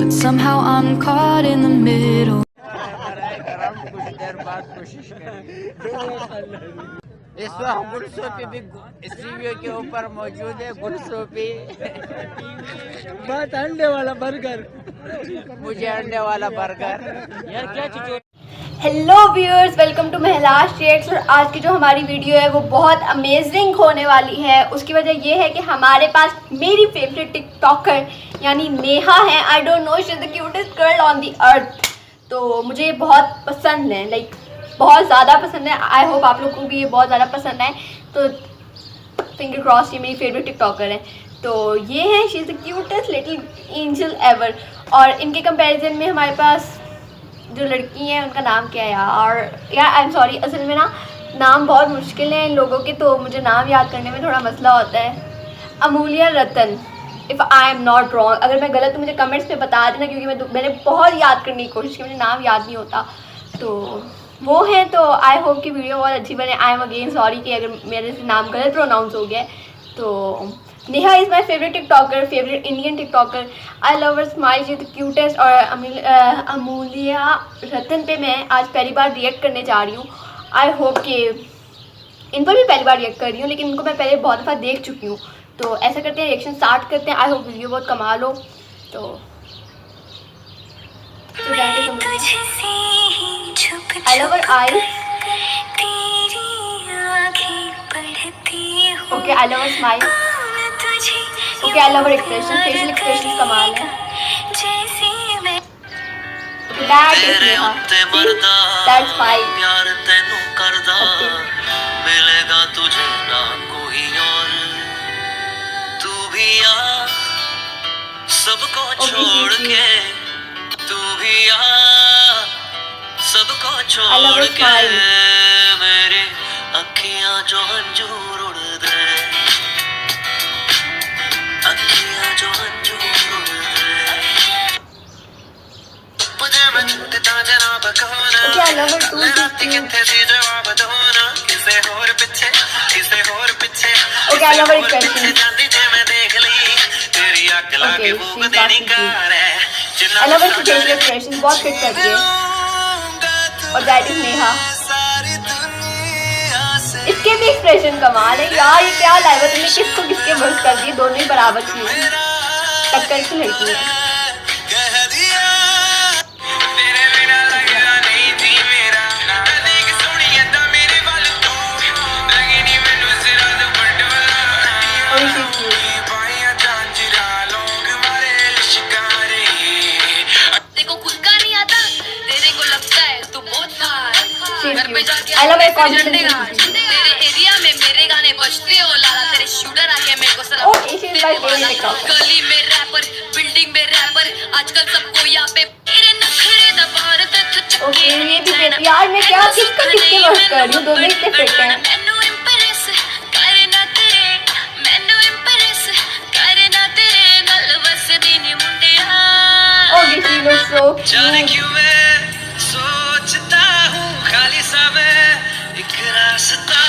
but somehow I'm caught in the middle. कुछ देर बाद कोशिश करेंगे। इस वक्त गुलसोपी भी स्टीवियो के ऊपर मौजूद है। गुलसोपी बात अंडे वाला बर्गर, मुझे अंडे वाला बर्गर। यार क्या चीज। हेलो व्यूअर्स, वेलकम टू महलाज शेक्स। और आज की जो हमारी वीडियो है वो बहुत अमेजिंग होने वाली है। उसकी वजह ये है कि हमारे पास मेरी फेवरेट टिकटॉकर यानी नेहा है। I don't know, she is the cutest girl on the earth. तो मुझे ये बहुत पसंद है, लाइक बहुत ज़्यादा पसंद है। आई होप आप लोग को भी ये बहुत ज़्यादा पसंद है। तो फिंगर क्रॉस, ये मेरी फेवरेट टिकटॉकर है। तो ये है, she is the cutest little angel ever. और इनके कंपैरिजन में हमारे पास जो लड़की हैं उनका नाम क्या है यार आई एम सॉरी, असल में ना नाम बहुत मुश्किल है इन लोगों के, तो मुझे नाम याद करने में थोड़ा मसला होता है। Amulya Ratan, if I am not wrong. अगर मैं गलत तो मुझे कमेंट्स में बता देना, क्योंकि मैंने बहुत याद करने की कोशिश की, मुझे नाम याद नहीं होता। तो वो है। तो आई होप कि वीडियो बहुत अच्छी बने। आई एम अगेन सॉरी कि अगर मेरे से नाम गलत प्रोनाउंस हो गया है। तो Neha is my favourite TikToker, favourite Indian TikToker. I love her smile, she is the cutest. और अमूल्या रतन पे मैं आज पहली बार रिएक्ट करने जा रही हूँ। आई होप कि इन पर भी पहली बार रिएक्ट कर रही हूँ, लेकिन इनको मैं पहले बहुत दफ़ा देख चुकी हूँ। तो ऐसा करते हैं, रिएक्शन स्टार्ट करते हैं। आई होप वीडियो बहुत कमाल हो। तो I love her I. Okay, I love her smile. Okay, I love her expression, facial expression कमाल है। That is Neha. See, that's fine. मिलेगा तुझे ना कोई और, तू भी आ सबको छोड़ के, तू भी आ सबको छोड़ के, मेरे अखियां जो अंजूर उड़ दे, अखियां जो अंजूर उड़ दे, मुझे मैं झूठता जनाब कहना, रात किथे सी जवाब दो ना, किसे और पीछे Okay, I love her expression. जाती जे मैं देख ली, तेरी आंख लाके भूख देनी कार है, I love her facial expressions, बहुत फिट करती है। और that is नेहा। इसके भी एक्सप्रेशन कमाल है यार। ये क्या लाइव है, तुमने किसको किसके वर्स कर दिए, दोनों ही बराबर की टक्कर की लड़की है। I love her confidence. तेरे एरिया में मेरे गाने बजते हो लाला, तेरे शूटर आके मेरे को सलाम। Oh, she is my favorite TikToker. गली में रैपर, बिल्डिंग में रैपर, आजकल सबको यहाँ पे तेरे नखरे दबार तक Okay, ये भी फिट यार। मैं क्या किसको किसके वर्स कर रही हूँ, दोनों इतने फिट हैं। मैनू इम्प्रेस करना तेरे, मैनू इम्प्रेस करना तेरे गल बस दिन मुंडिया। Okay, she looks so जाने cute. क्यों मैं सोचता हूँ खाली समय, एक रास्ता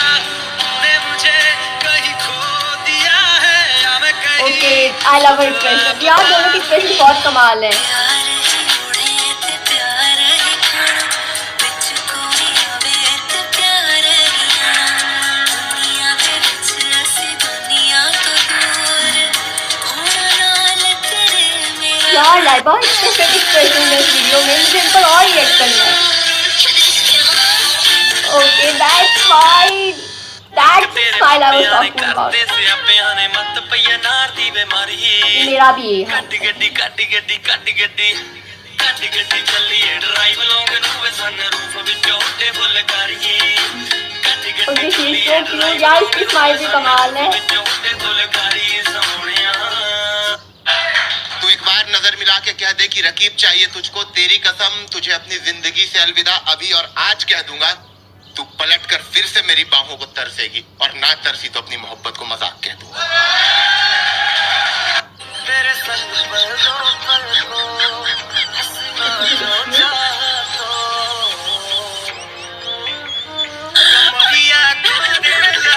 तूने मुझे कहीं खो दिया है, या मैं कहीं Okay, I love her expression. यार दोनों की एक्सप्रेशन बहुत कमाल है। यार लाइबा इतने फिट एक्सप्रेशन है इस वीडियो में, मुझे इन पर और रिएक्ट करना है। Okay, that's fine. That's the style I was talking about. मेरा भी ये है। Okay, she's so cute. यार इसकी स्माइल भी कमाल है। तू एक बार नजर मिला के कह दे कि रकीब चाहिए तुझको, तेरी कसम तुझे अपनी जिंदगी से अलविदा अभी और आज कह दूंगा। तू पलट कर फिर से मेरी बाहों को तरसेगी, और ना तरसी तो अपनी मोहब्बत को मजाक कह दूंगा। तेरे संग पर दो पल को हंसना चाहतो, कमरिया को दे लगा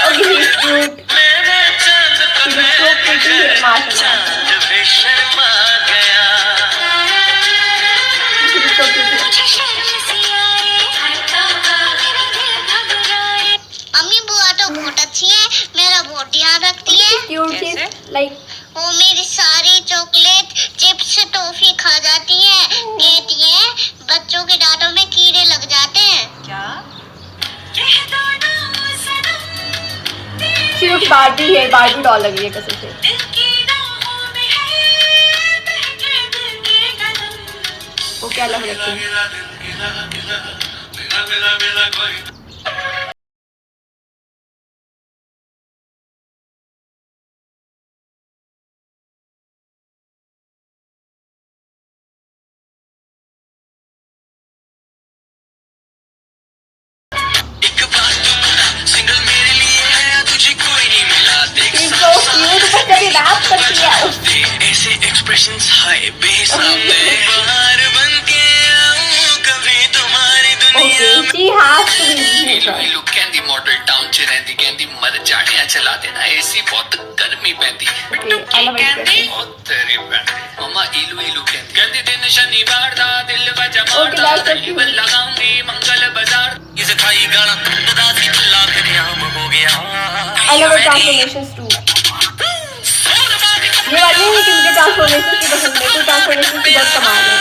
Okay, he's cute. मेरे चंद He's so प्रिटी है माशाल्लाह। चांद भी शर्मा गया। मम्मी बुआ तो बहुत अच्छी है, मेरा बहुत ध्यान रखती है। क्यूट सी लाइक वो मेरी सारी चॉकलेट चिप्स टॉफी खा जाती है। कहती है बच्चों के दांतों में कीड़े लग जाते हैं। क्यूट बार्बी है, बार्बी डॉल लगी है कसम से। वो क्या लग रही है? सिंगल मेरे लिए है, तुझे कोई नहीं मिला। देख ऐसे एक्सप्रेशंस हाय बेहिसाब में बाहर बन के आऊं कभी तुम्हारी दुनिया में। she has to be इलू कहंदी मॉडल टाउन च रहंदी, कहंदी मर जाड़ियां चला देना, एसी बहुत गर्मी पैंदी। कहंदी ओ तेरी बैंड मम्मा इलू कहंदी, कहंदी दिन शनिवार दा दिल वजा मारदा, दही लगाऊंगी मंगल बाजार। इस खाई गाना खुदा सी भुला फिर आम हो गया। I love her transformations too. ये वाली है कि मुझे ट्रांसफॉर्मेशन की पसंद है, तो ट्रांसफॉर्मेशन की बहुत कमाल है।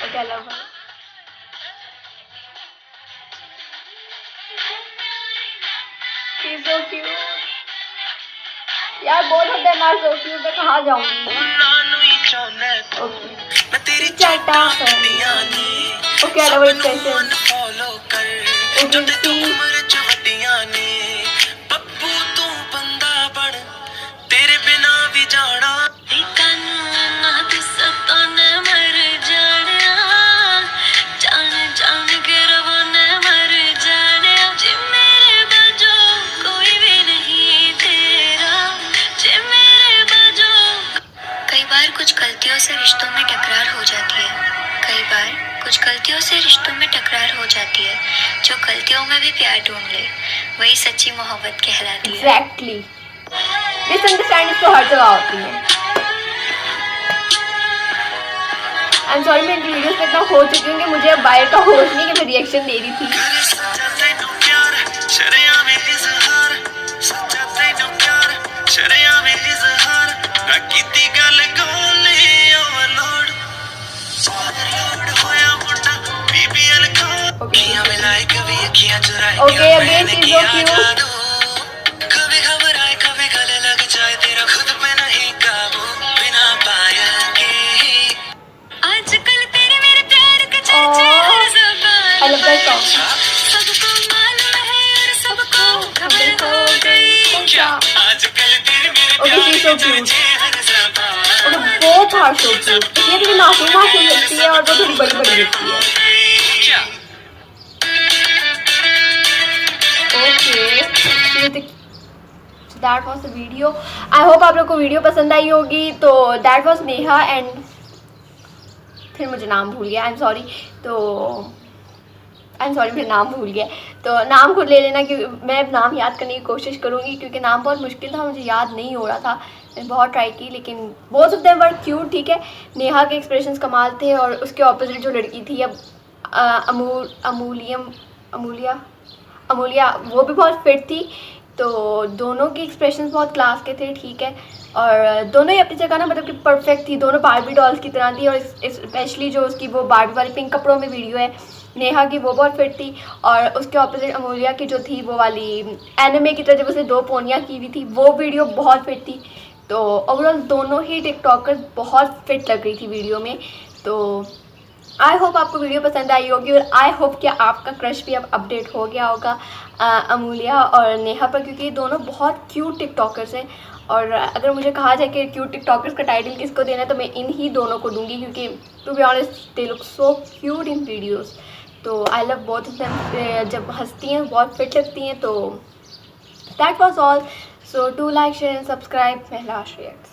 Okay, I love her. She's so cute. यार both of them are so cute. मैं कहाँ जाऊँगी? Okay, I love her expression. Okay, see. तेरे बिना भी जाना कुछ गलतियों से रिश्तों में टकरार हो जाती है। कई बार कुछ गलतियों से रिश्तों में टकरार हो जाती है। जो गलतियों में भी प्यार ढूंढ ले वही सच्ची मोहब्बत कहलाती है। Exactly. मिसअंडरस्टैंडिंग तो हर जगह होती है। I'm sorry मैं इन वीडियोस में इतना खो चुकी हूँ कि मुझे अब बाहर का होश नहीं कि मैं रिएक्शन दे रही थी। Okay, again she's so cute. कभी घबराए कभी गले लग जाए तेरा खुद पे नहीं काबू बिना पायल के। आजकल तेरे मेरे प्यार के चर्चे हर ज़बान I love that song. सबको मालूम है और सबको खबर हो गई क्या। आजकल तेरे मेरे Okay, she's so cute. Okay, both are so cute. ये थोड़ी मासूम लगती है और वो थोड़ी बड़ी लगती है। Okay, so that was the video. I hope आप लोग को वीडियो पसंद आई होगी। तो that was नेहा एंड फिर मुझे नाम भूल गया। I'm sorry फिर नाम भूल गया। तो नाम खुद ले लेना कि मैं नाम याद करने की कोशिश करूँगी क्योंकि नाम बहुत मुश्किल था, मुझे याद नहीं हो रहा था। मैंने बहुत ट्राई की लेकिन both of them were cute. ठीक है, नेहा के एक्सप्रेशंस कमाल थे और उसके ऑपोजिट जो लड़की थी अब अमूलिया वो भी बहुत फिट थी। तो दोनों के एक्सप्रेशंस बहुत क्लास के थे। ठीक है, और दोनों ही अपनी जगह ना मतलब कि परफेक्ट थी, दोनों बारबी डॉल्स की तरह थी। और स्पेशली जो उसकी वो बारबी वाली पिंक कपड़ों में वीडियो है नेहा की, वो बहुत फिट थी। और उसके ऑपोजिट अमूलिया की जो थी वो वाली एनिमे की तरह जब उसने 2 पोनियाँ की हुई थी, वो वीडियो बहुत फिट थी। तो ओवरऑल दोनों ही टिकटॉकर्स बहुत फिट लग रही थी वीडियो में। तो आई होप आपको वीडियो पसंद आई होगी और आई होप कि आपका क्रश भी अब अपडेट हो गया होगा अमूलिया और नेहा पर, क्योंकि ये दोनों बहुत क्यूट टिकटॉकर्स हैं। और अगर मुझे कहा जाए कि क्यूट टिकटॉकर्स का टाइटल किसको देना है तो मैं इन ही दोनों को दूंगी, क्योंकि to be honest they look so cute in videos. तो I love both of them, जब हंसती हैं बहुत फिट लगती हैं। तो that was all. So do like share and subscribe महिलाश रिएक्ट्स।